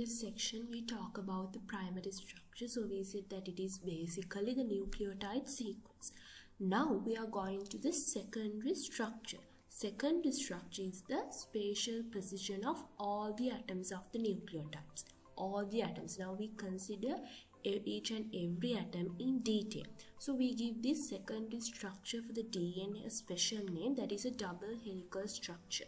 previous section we talk about the primary structure. So we said that it is basically the nucleotide sequence. Now we are going to the secondary structure. Secondary structure is the spatial position of all the atoms of the nucleotides. All the atoms. Now we consider each and every atom in detail. So we give this secondary structure for the DNA a special name, that is a double helical structure.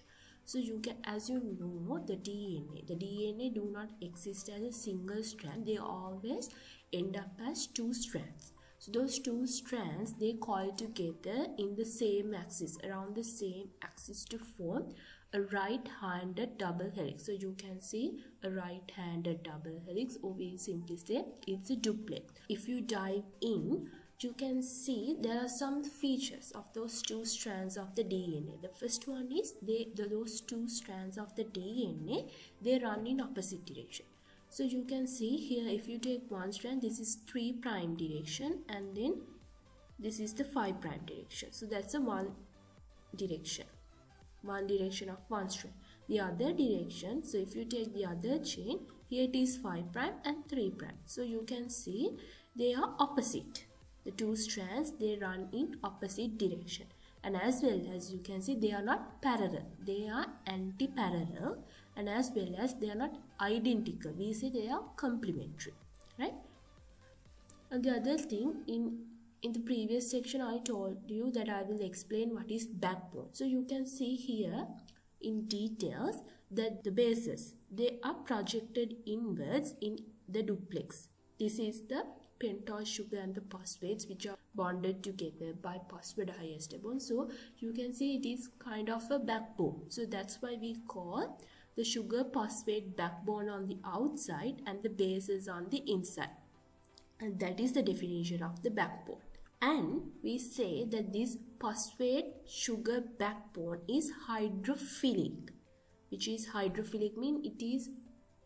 So you can, as you know, the DNA do not exist as a single strand. They always end up as two strands. So those two strands, they coil together in the same axis, around the same axis, to form a right-handed double helix. So you can see a right-handed double helix, or we simply say it's a duplex. If you dive in, you can see there are some features of those two strands of the DNA. The first one is those two strands of the DNA, they run in opposite direction. So you can see here, if you take one strand, this is 3' direction, and then this is the 5' direction. So that's a one direction of one strand. The other direction, so if you take the other chain, here it is 5' and 3'. So you can see they are opposite. The two strands, they run in opposite direction, and as well as you can see they are not parallel, they are anti-parallel, and as well as they are not identical, we say they are complementary, right? And the other thing, in the previous section I told you that I will explain what is backbone. So you can see here in details that the bases, they are projected inwards in the duplex. This is the pentose sugar and the phosphates, which are bonded together by phosphodiester bond. So you can see it is kind of a backbone. So that's why we call the sugar phosphate backbone on the outside and the bases on the inside. And that is the definition of the backbone. And we say that this phosphate sugar backbone is hydrophilic, which is hydrophilic means it is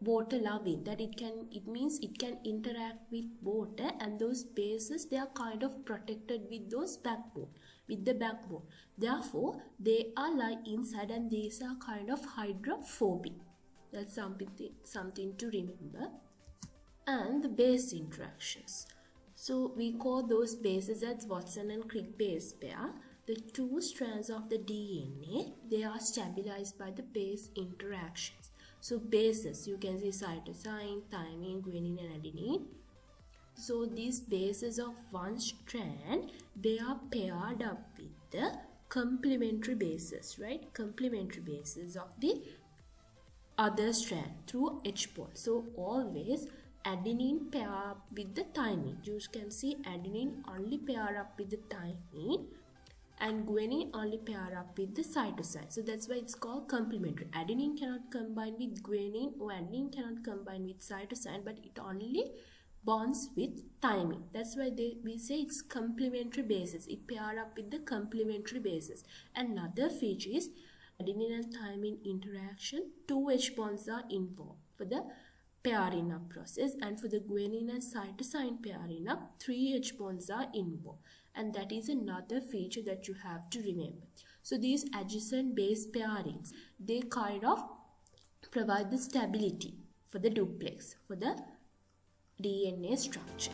water loving, that it means it can interact with water, and those bases, they are kind of protected with the backbone. Therefore they are lie inside, and these are kind of hydrophobic. That's something to remember. And the base interactions, so we call those bases as Watson and Crick base pair. The two strands of the DNA, they are stabilized by the base interactions. So bases, you can see cytosine, thymine, guanine and adenine. So these bases of one strand, they are paired up with the complementary bases, right? Complementary bases of the other strand through H bond. So always adenine pair up with the thymine. You can see adenine only pair up with the thymine, and guanine only pair up with the cytosine. So that's why it's called complementary. Adenine cannot combine with guanine, or adenine cannot combine with cytosine, but it only bonds with thymine. That's why we say it's complementary bases. It pair up with the complementary bases. Another feature is adenine and thymine interaction. 2 H bonds are involved for the pairing up process, and for the guanine and cytosine pairing up, 3 H bonds are involved. And that is another feature that you have to remember. So these adjacent base pairings, they kind of provide the stability for the duplex, for the DNA structure.